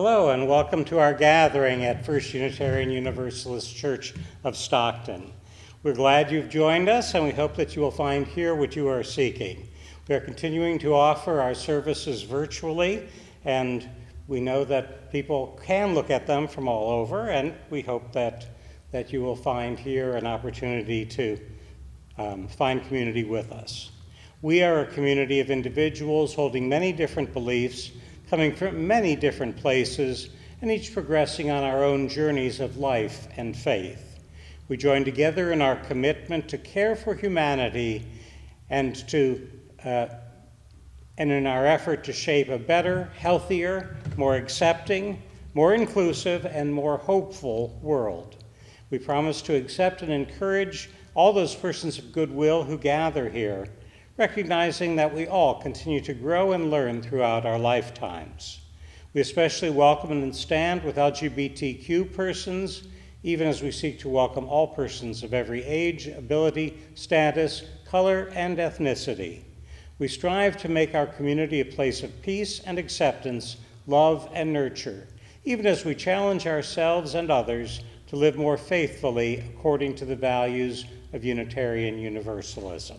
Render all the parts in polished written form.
Hello and welcome to our gathering at First Unitarian Universalist Church of Stockton. We're glad you've joined us and we hope that you will find here what you are seeking. We are continuing to offer our services virtually, and we know that people can look at them from all over, and we hope that you will find here an opportunity to find community with us. We are a community of individuals holding many different beliefs, coming from many different places, and each progressing on our own journeys of life and faith. We join together in our commitment to care for humanity and in our effort to shape a better, healthier, more accepting, more inclusive, and more hopeful world. We promise to accept and encourage all those persons of goodwill who gather here, recognizing that we all continue to grow and learn throughout our lifetimes. We especially welcome and stand with LGBTQ persons, even as we seek to welcome all persons of every age, ability, status, color, and ethnicity. We strive to make our community a place of peace and acceptance, love and nurture, even as we challenge ourselves and others to live more faithfully according to the values of Unitarian Universalism.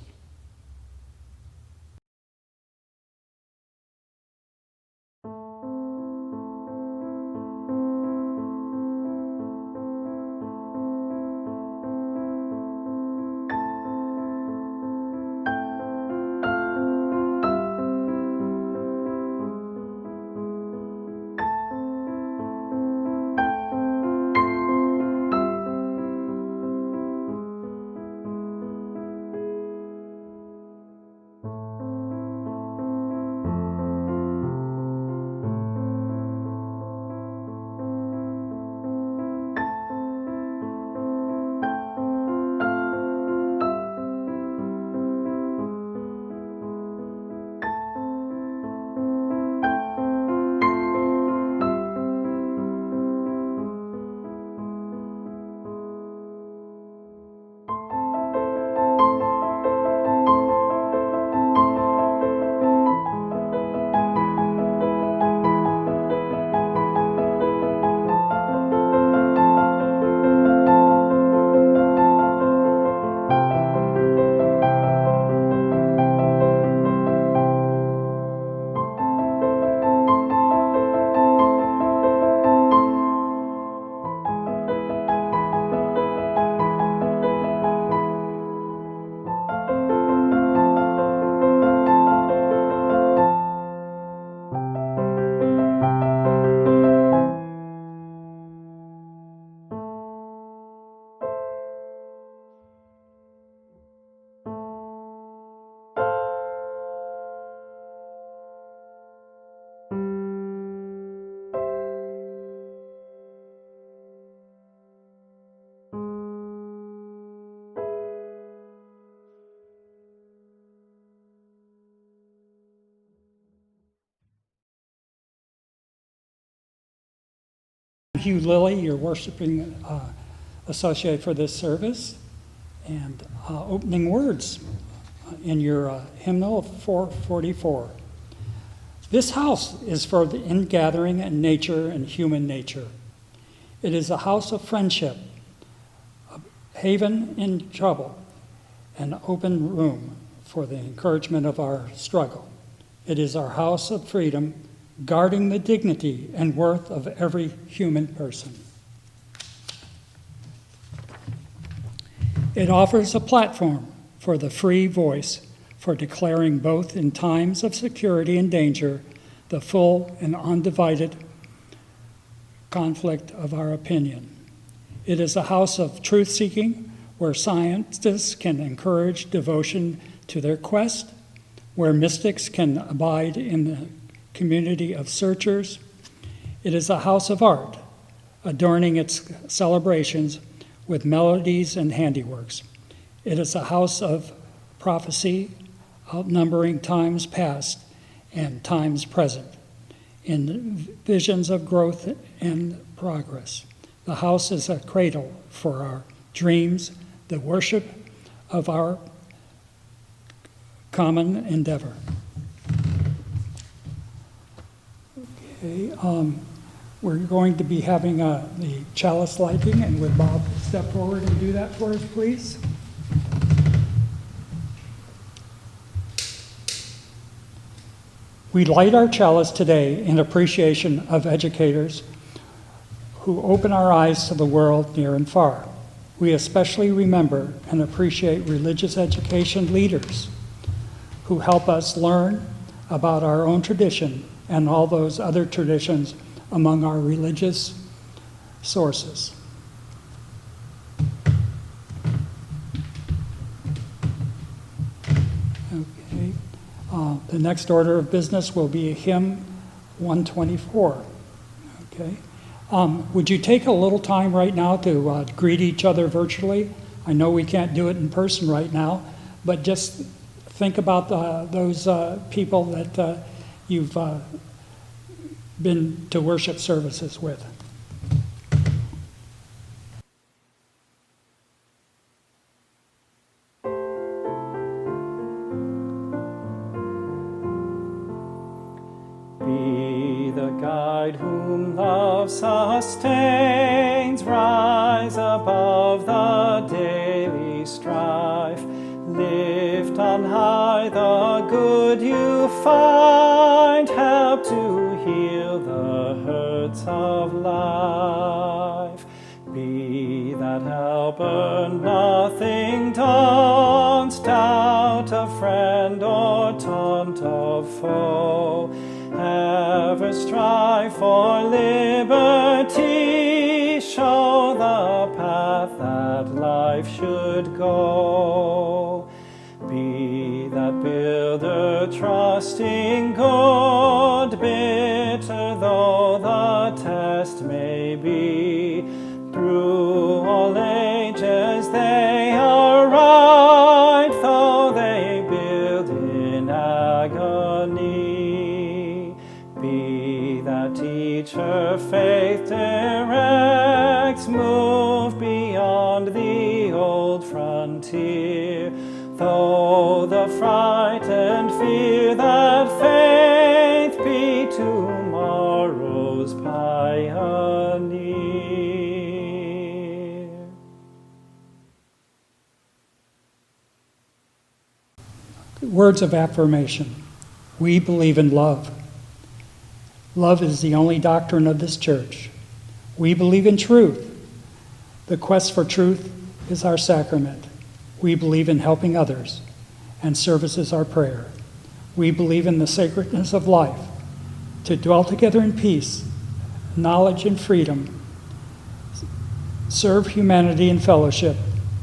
Hugh Lilly, your worshiping associate for this service, and opening words in your hymnal 444. This house is for the ingathering and nature and human nature. It is a house of friendship, a haven in trouble, an open room for the encouragement of our struggle. It is our house of freedom, guarding the dignity and worth of every human person. It offers a platform for the free voice, for declaring both in times of security and danger the full and undivided conflict of our opinion. It is a house of truth-seeking, where scientists can encourage devotion to their quest, where mystics can abide in the community of searchers. It is a house of art, adorning its celebrations with melodies and handiworks. It is a house of prophecy, outnumbering times past and times present, in visions of growth and progress. The house is a cradle for our dreams, the worship of our common endeavor. Okay, We're going to be having the chalice lighting, and would Bob step forward and do that for us, please? We light our chalice today in appreciation of educators who open our eyes to the world near and far. We especially remember and appreciate religious education leaders who help us learn about our own tradition and all those other traditions among our religious sources. Okay. The next order of business will be hymn 124. Okay. Would you take a little time right now to greet each other virtually? I know we can't do it in person right now, but just think about those people that you've been to worship services with. Be the guide whom love sustains, rise above the daily strife. Lift on high the good you find, help to heal the hurts of life. Be that helper nothing daunts, doubt of friend or taunt of foe. Ever strive for liberty, show the path that life should go. Be that builder trusting good, bitter though the test may be. Through all ages they are right, though they build in agony. Be that teacher faith directs, move beyond the old frontier. Though the frightened fear that faith be tomorrow's pioneer. Words of affirmation. We believe in love. Love is the only doctrine of this church. We believe in truth. The quest for truth is our sacrament. We believe in helping others, and service is our prayer. We believe in the sacredness of life, to dwell together in peace, knowledge and freedom, serve humanity in fellowship,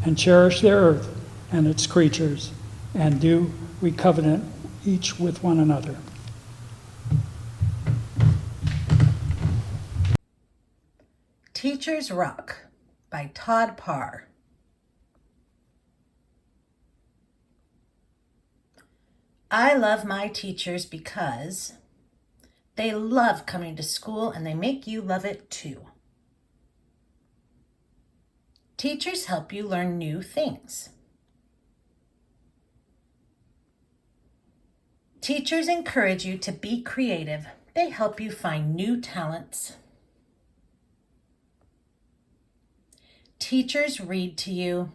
and cherish the earth and its creatures, and do we covenant each with one another. Teachers Rock by Todd Parr. I love my teachers because they love coming to school and they make you love it too. Teachers help you learn new things. Teachers encourage you to be creative. They help you find new talents. Teachers read to you.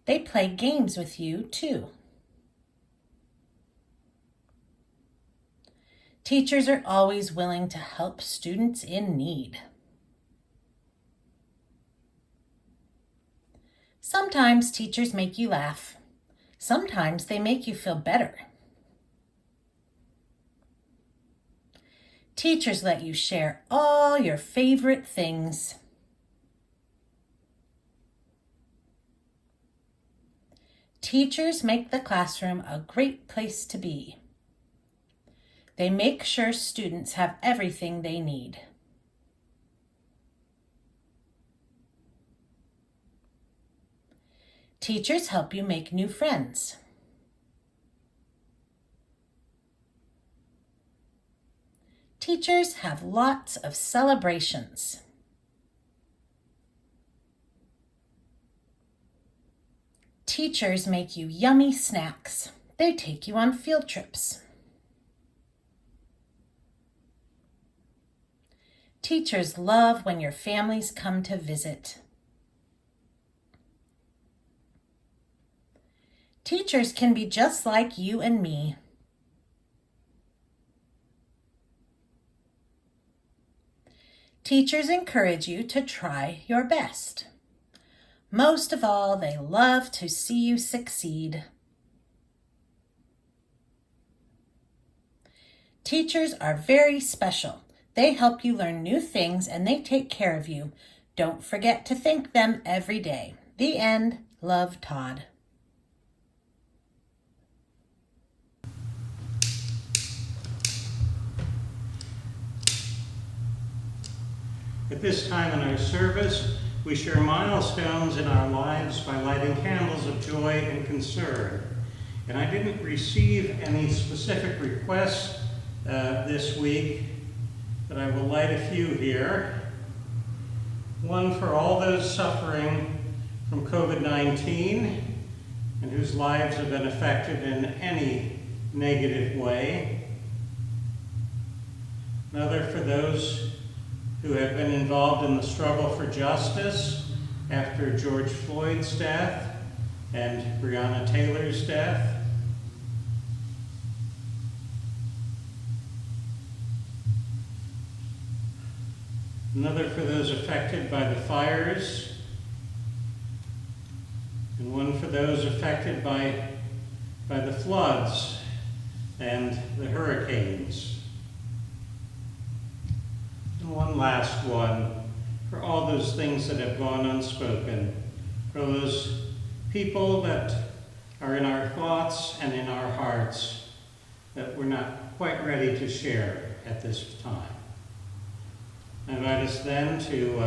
They play games with you too. Teachers are always willing to help students in need. Sometimes teachers make you laugh. Sometimes they make you feel better. Teachers let you share all your favorite things. Teachers make the classroom a great place to be. They make sure students have everything they need. Teachers help you make new friends. Teachers have lots of celebrations. Teachers make you yummy snacks. They take you on field trips. Teachers love when your families come to visit. Teachers can be just like you and me. Teachers encourage you to try your best. Most of all, they love to see you succeed. Teachers are very special. They help you learn new things and they take care of you. Don't forget to thank them every day. The end. Love, Todd. At this time in our service, we share milestones in our lives by lighting candles of joy and concern. And I didn't receive any specific requests this week, but I will light a few here. One for all those suffering from COVID-19 and whose lives have been affected in any negative way. Another for those who have been involved in the struggle for justice after George Floyd's death and Breonna Taylor's death. Another for those affected by the fires, and one for those affected by the floods and the hurricanes. And one last one for all those things that have gone unspoken, for those people that are in our thoughts and in our hearts that we're not quite ready to share at this time. I invite us then to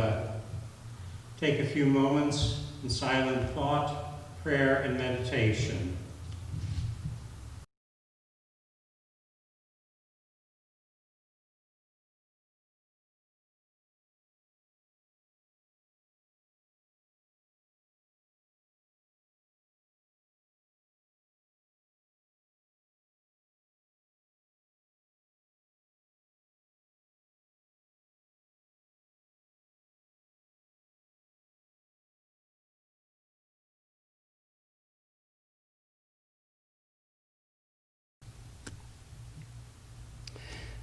take a few moments in silent thought, prayer, and meditation.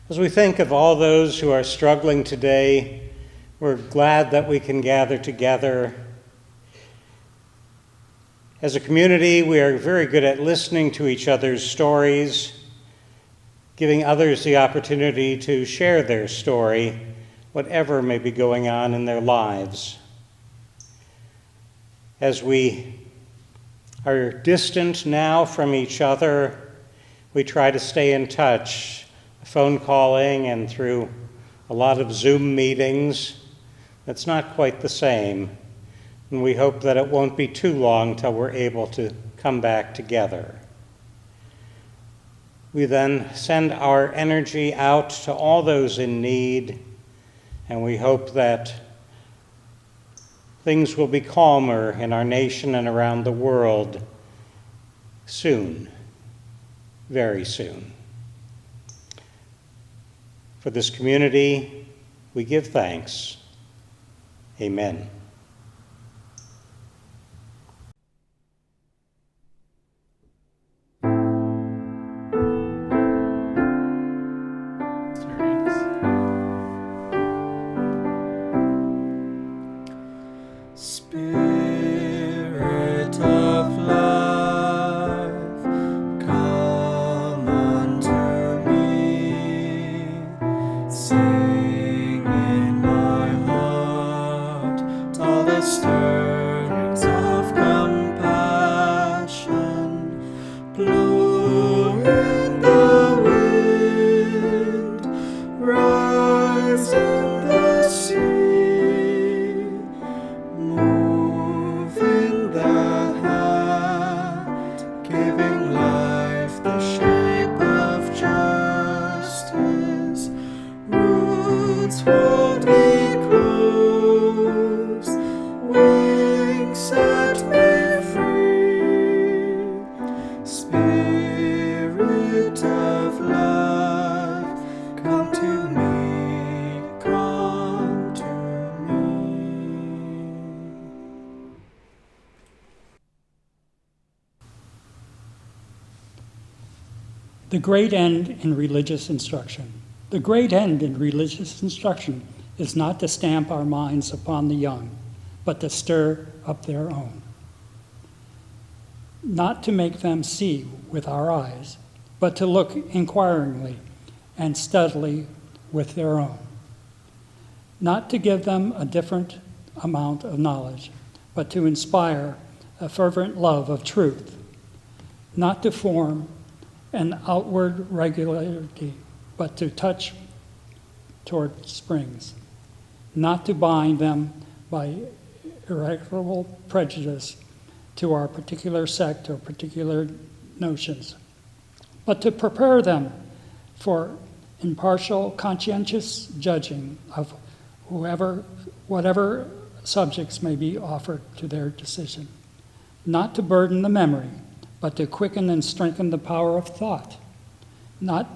As we think of all those who are struggling today, we're glad that we can gather together. As a community, we are very good at listening to each other's stories, giving others the opportunity to share their story, whatever may be going on in their lives. As we are distant now from each other, we try to stay in touch, phone calling and through a lot of Zoom meetings. That's not quite the same, and we hope that it won't be too long till we're able to come back together. We then send our energy out to all those in need, and we hope that things will be calmer in our nation and around the world soon, very soon. For this community, we give thanks. Amen. Spirit of life, come unto me. Sing in my heart all the stirrings of compassion. Blow in the wind, rise in the sea. Move in the hand, giving life the shape of justice. Roots hold me close, wings set me free. Spirit of life, come to me, come. The great end in religious instruction. The great end in religious instruction is not to stamp our minds upon the young, but to stir up their own. Not to make them see with our eyes, but to look inquiringly and steadily with their own. Not to give them a different amount of knowledge, but to inspire a fervent love of truth. Not to form an outward regularity, but to touch toward springs. Not to bind them by irreparable prejudice to our particular sect or particular notions, but to prepare them for impartial, conscientious judging of whatever subjects may be offered to their decision. Not to burden the memory, but to quicken and strengthen the power of thought. Not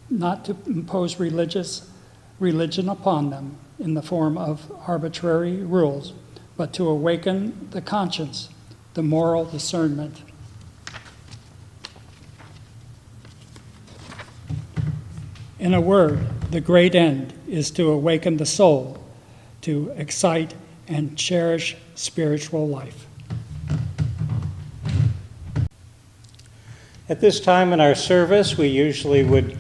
to impose religion upon them in the form of arbitrary rules, but to awaken the conscience, the moral discernment. In a word, the great end is to awaken the soul, to excite and cherish spiritual life. At this time in our service, we usually would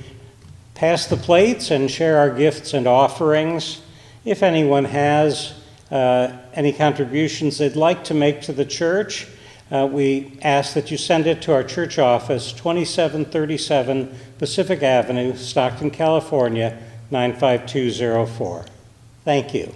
pass the plates and share our gifts and offerings. If anyone has any contributions they'd like to make to the church, we ask that you send it to our church office, 2737 Pacific Avenue, Stockton, California, 95204. Thank you.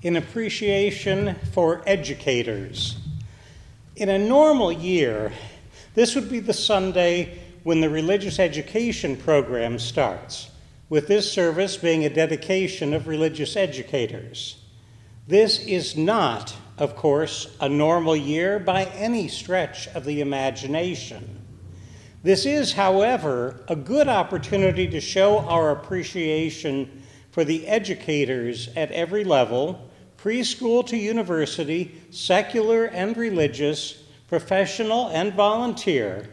In appreciation for educators. In a normal year, this would be the Sunday when the religious education program starts, with this service being a dedication of religious educators. This is not, of course, a normal year by any stretch of the imagination. This is, however, a good opportunity to show our appreciation for the educators at every level, preschool to university, secular and religious, professional and volunteer,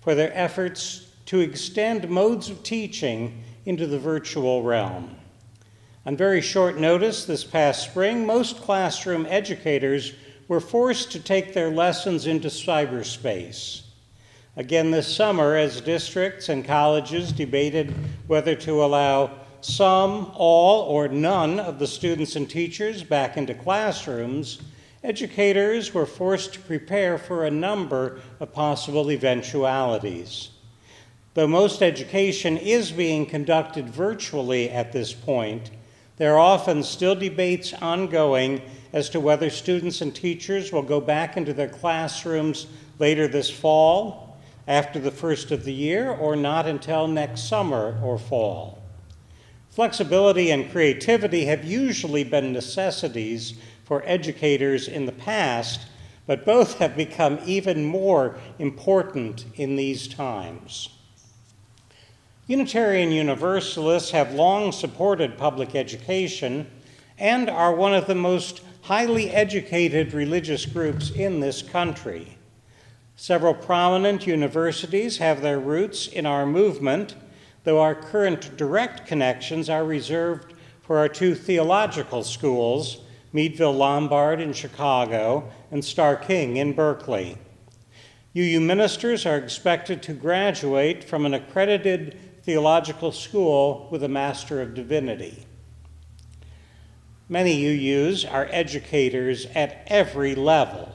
for their efforts to extend modes of teaching into the virtual realm. On very short notice this past spring, most classroom educators were forced to take their lessons into cyberspace. Again this summer, as districts and colleges debated whether to allow some, all, or none of the students and teachers back into classrooms, educators were forced to prepare for a number of possible eventualities. Though most education is being conducted virtually at this point, there are often still debates ongoing as to whether students and teachers will go back into their classrooms later this fall, after the first of the year, or not until next summer or fall. Flexibility and creativity have usually been necessities for educators in the past, but both have become even more important in these times. Unitarian Universalists have long supported public education and are one of the most highly educated religious groups in this country. Several prominent universities have their roots in our movement, though our current direct connections are reserved for our two theological schools, Meadville Lombard in Chicago and Starr King in Berkeley. UU ministers are expected to graduate from an accredited theological school with a Master of Divinity. Many UUs are educators at every level,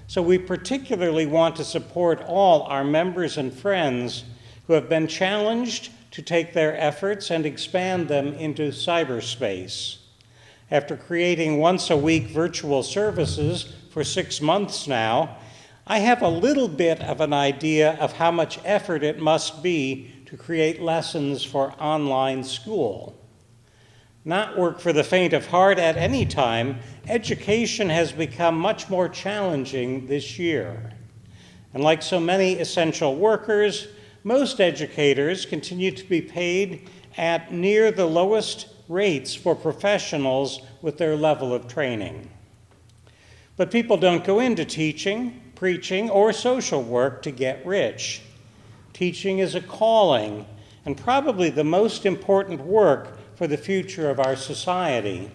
so we particularly want to support all our members and friends who have been challenged to take their efforts and expand them into cyberspace. After creating once-a-week virtual services for 6 months now, I have a little bit of an idea of how much effort it must be to create lessons for online school. Not work for the faint of heart at any time, education has become much more challenging this year. And like so many essential workers, most educators continue to be paid at near the lowest rates for professionals with their level of training. But people don't go into teaching, preaching, or social work to get rich. Teaching is a calling, and probably the most important work for the future of our society.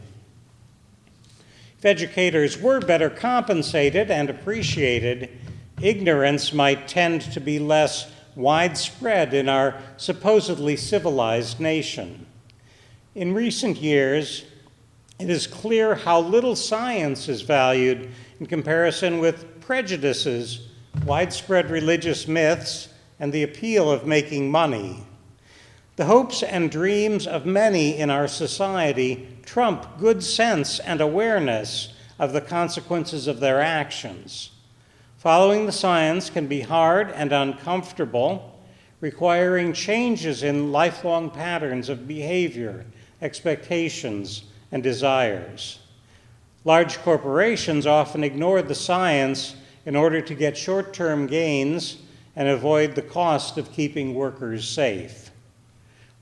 If educators were better compensated and appreciated, ignorance might tend to be less widespread in our supposedly civilized nation. In recent years, it is clear how little science is valued in comparison with prejudices, widespread religious myths, and the appeal of making money. The hopes and dreams of many in our society trump good sense and awareness of the consequences of their actions. Following the science can be hard and uncomfortable, requiring changes in lifelong patterns of behavior, expectations, and desires. Large corporations often ignore the science in order to get short-term gains and avoid the cost of keeping workers safe.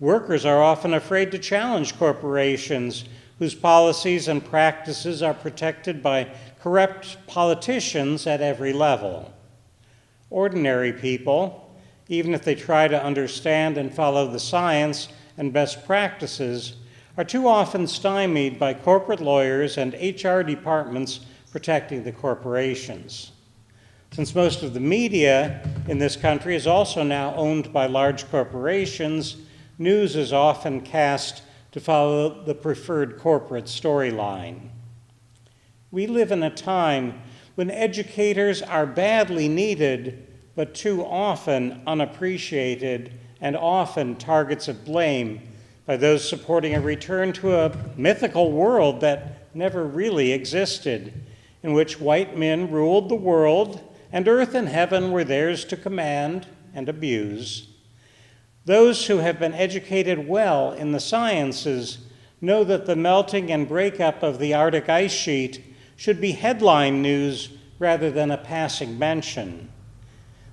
Workers are often afraid to challenge corporations whose policies and practices are protected by corrupt politicians at every level. Ordinary people, even if they try to understand and follow the science and best practices, are too often stymied by corporate lawyers and HR departments protecting the corporations. Since most of the media in this country is also now owned by large corporations, news is often cast to follow the preferred corporate storyline. We live in a time when educators are badly needed, but too often unappreciated and often targets of blame by those supporting a return to a mythical world that never really existed, in which white men ruled the world and earth and heaven were theirs to command and abuse. Those who have been educated well in the sciences know that the melting and breakup of the Arctic ice sheet should be headline news rather than a passing mention.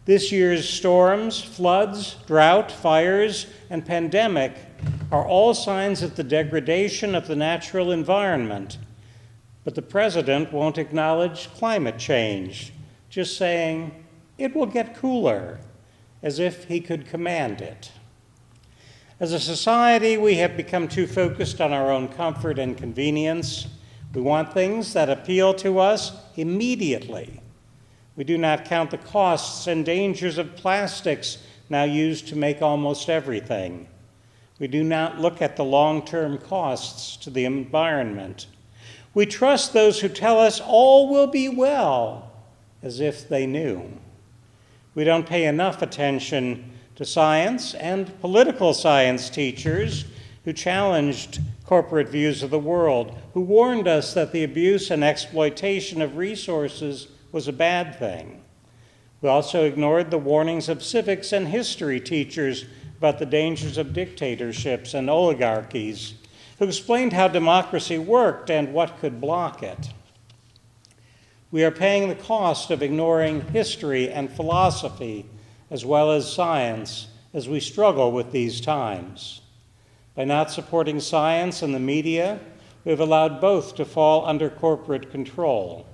This year's storms, floods, drought, fires, and pandemic are all signs of the degradation of the natural environment. But the president won't acknowledge climate change, just saying, "It will get cooler," as if he could command it. As a society, we have become too focused on our own comfort and convenience. We want things that appeal to us immediately. We do not count the costs and dangers of plastics now used to make almost everything. We do not look at the long-term costs to the environment. We trust those who tell us all will be well, as if they knew. We don't pay enough attention to science and political science teachers who challenged corporate views of the world, who warned us that the abuse and exploitation of resources was a bad thing. We also ignored the warnings of civics and history teachers about the dangers of dictatorships and oligarchies, who explained how democracy worked and what could block it. We are paying the cost of ignoring history and philosophy, as well as science as we struggle with these times. By not supporting science and the media, we have allowed both to fall under corporate control.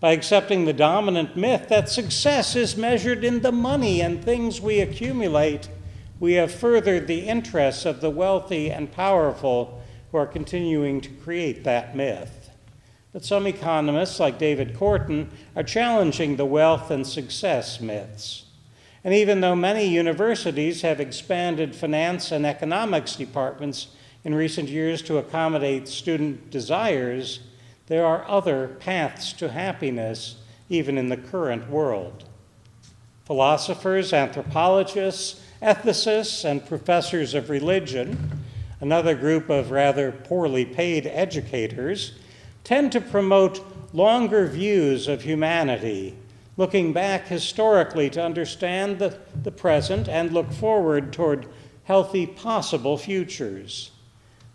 By accepting the dominant myth that success is measured in the money and things we accumulate, we have furthered the interests of the wealthy and powerful who are continuing to create that myth. But some economists, like David Korten, are challenging the wealth and success myths. And even though many universities have expanded finance and economics departments in recent years to accommodate student desires, there are other paths to happiness, even in the current world. Philosophers, anthropologists, ethicists, and professors of religion, another group of rather poorly paid educators, tend to promote longer views of humanity, looking back historically to understand the present and look forward toward healthy possible futures.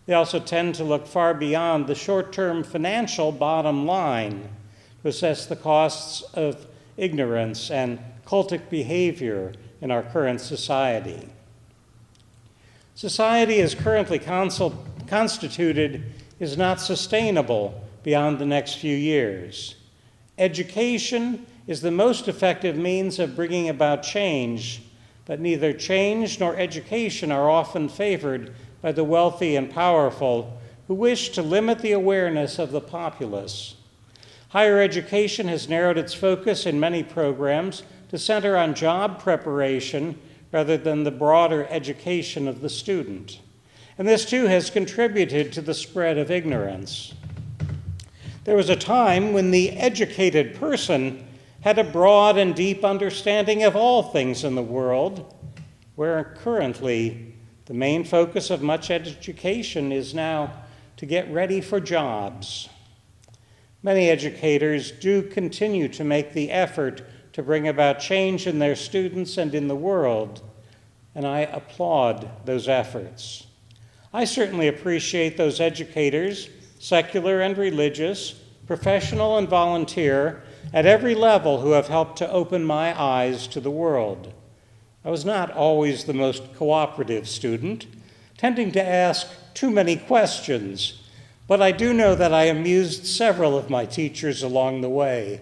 They also tend to look far beyond the short-term financial bottom line to assess the costs of ignorance and cultic behavior in our current society. Society as currently constituted is not sustainable beyond the next few years. Education is the most effective means of bringing about change, but neither change nor education are often favored by the wealthy and powerful who wish to limit the awareness of the populace. Higher education has narrowed its focus in many programs to center on job preparation rather than the broader education of the student. And this too has contributed to the spread of ignorance. There was a time when the educated person had a broad and deep understanding of all things in the world, where currently the main focus of much education is now to get ready for jobs. Many educators do continue to make the effort to bring about change in their students and in the world, and I applaud those efforts. I certainly appreciate those educators, secular and religious, professional and volunteer, at every level who have helped to open my eyes to the world. I was not always the most cooperative student, tending to ask too many questions, but I do know that I amused several of my teachers along the way.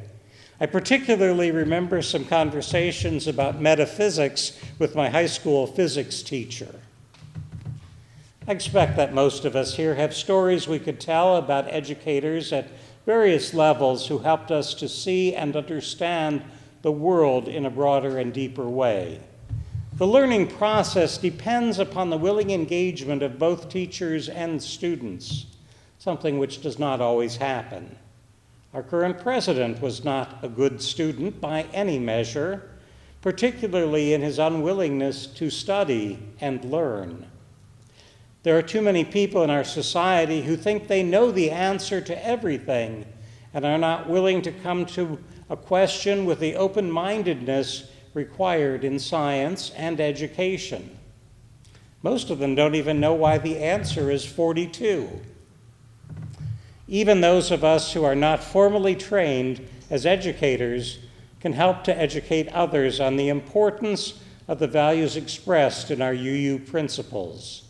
I particularly remember some conversations about metaphysics with my high school physics teacher. I expect that most of us here have stories we could tell about educators at various levels who helped us to see and understand the world in a broader and deeper way. The learning process depends upon the willing engagement of both teachers and students, something which does not always happen. Our current president was not a good student by any measure, particularly in his unwillingness to study and learn. There are too many people in our society who think they know the answer to everything and are not willing to come to a question with the open-mindedness required in science and education. Most of them don't even know why the answer is 42. Even those of us who are not formally trained as educators can help to educate others on the importance of the values expressed in our UU principles.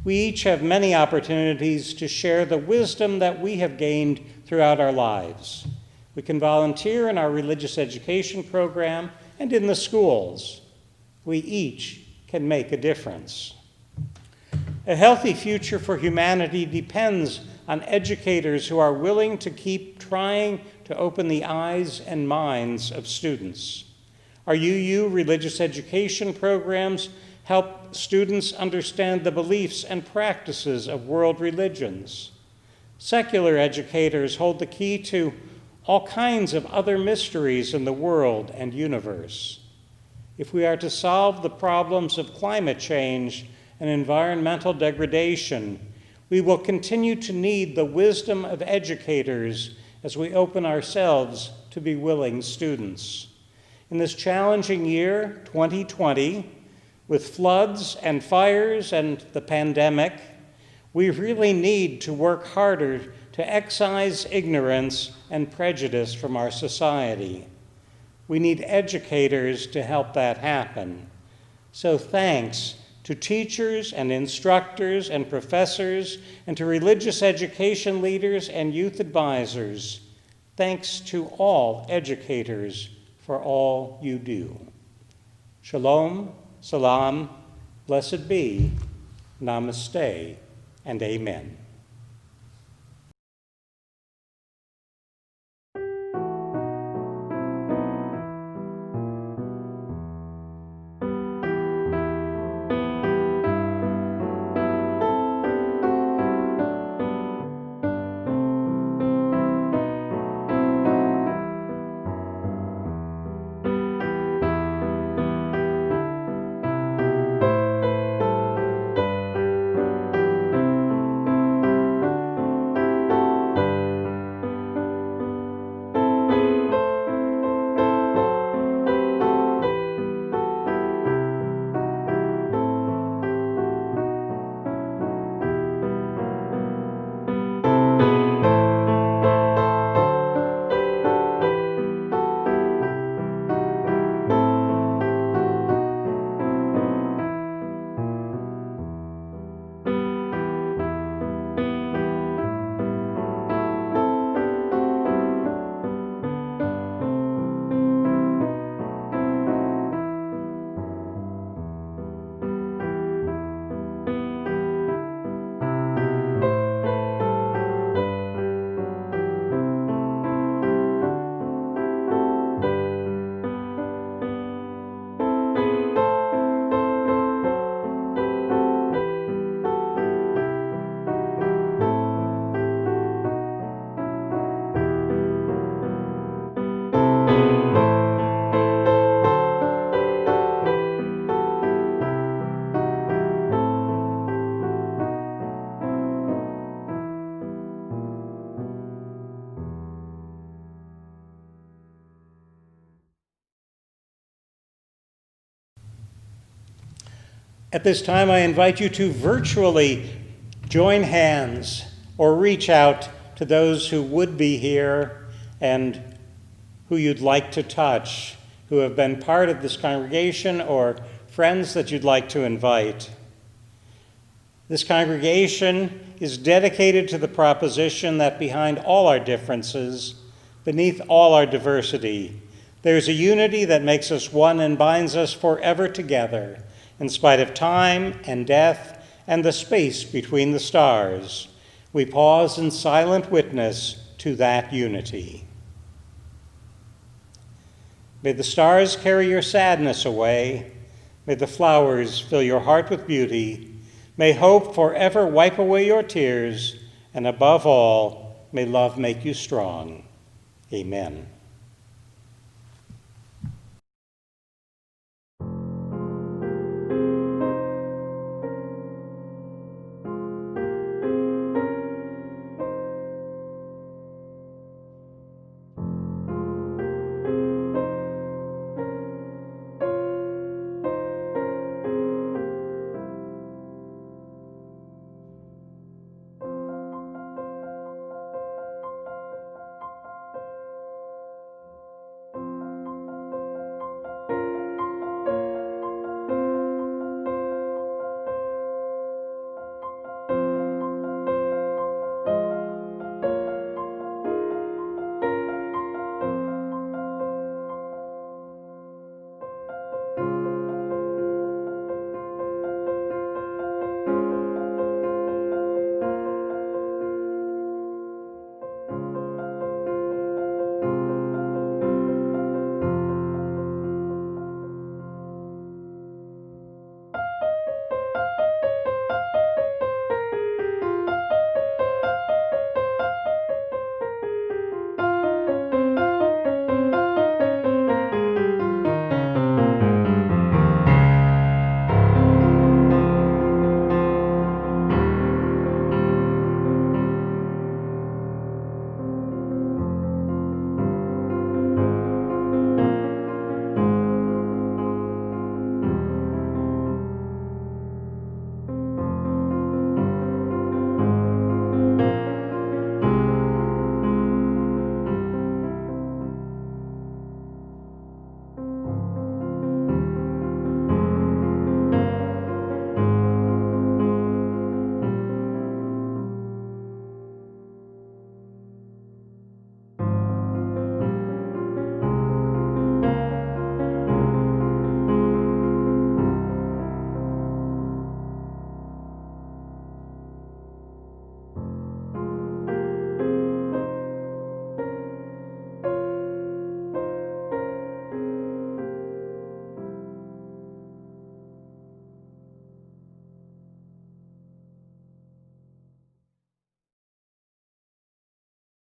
We each have many opportunities to share the wisdom that we have gained throughout our lives. We can volunteer in our religious education program and in the schools. We each can make a difference. A healthy future for humanity depends on educators who are willing to keep trying to open the eyes and minds of students. Our UU religious education programs help students understand the beliefs and practices of world religions. Secular educators hold the key to all kinds of other mysteries in the world and universe. If we are to solve the problems of climate change and environmental degradation, we will continue to need the wisdom of educators as we open ourselves to be willing students. In this challenging year, 2020, with floods and fires and the pandemic, we really need to work harder to excise ignorance and prejudice from our society. We need educators to help that happen. So thanks to teachers and instructors and professors and to religious education leaders and youth advisors. Thanks to all educators for all you do. Shalom, salam, blessed be, namaste, and amen. At this time, I invite you to virtually join hands or reach out to those who would be here and who you'd like to touch, who have been part of this congregation or friends that you'd like to invite. This congregation is dedicated to the proposition that behind all our differences, beneath all our diversity, there's a unity that makes us one and binds us forever together, in spite of time and death and the space between the stars. We pause in silent witness to that unity. May the stars carry your sadness away. May the flowers fill your heart with beauty. May hope forever wipe away your tears. And above all, may love make you strong. Amen.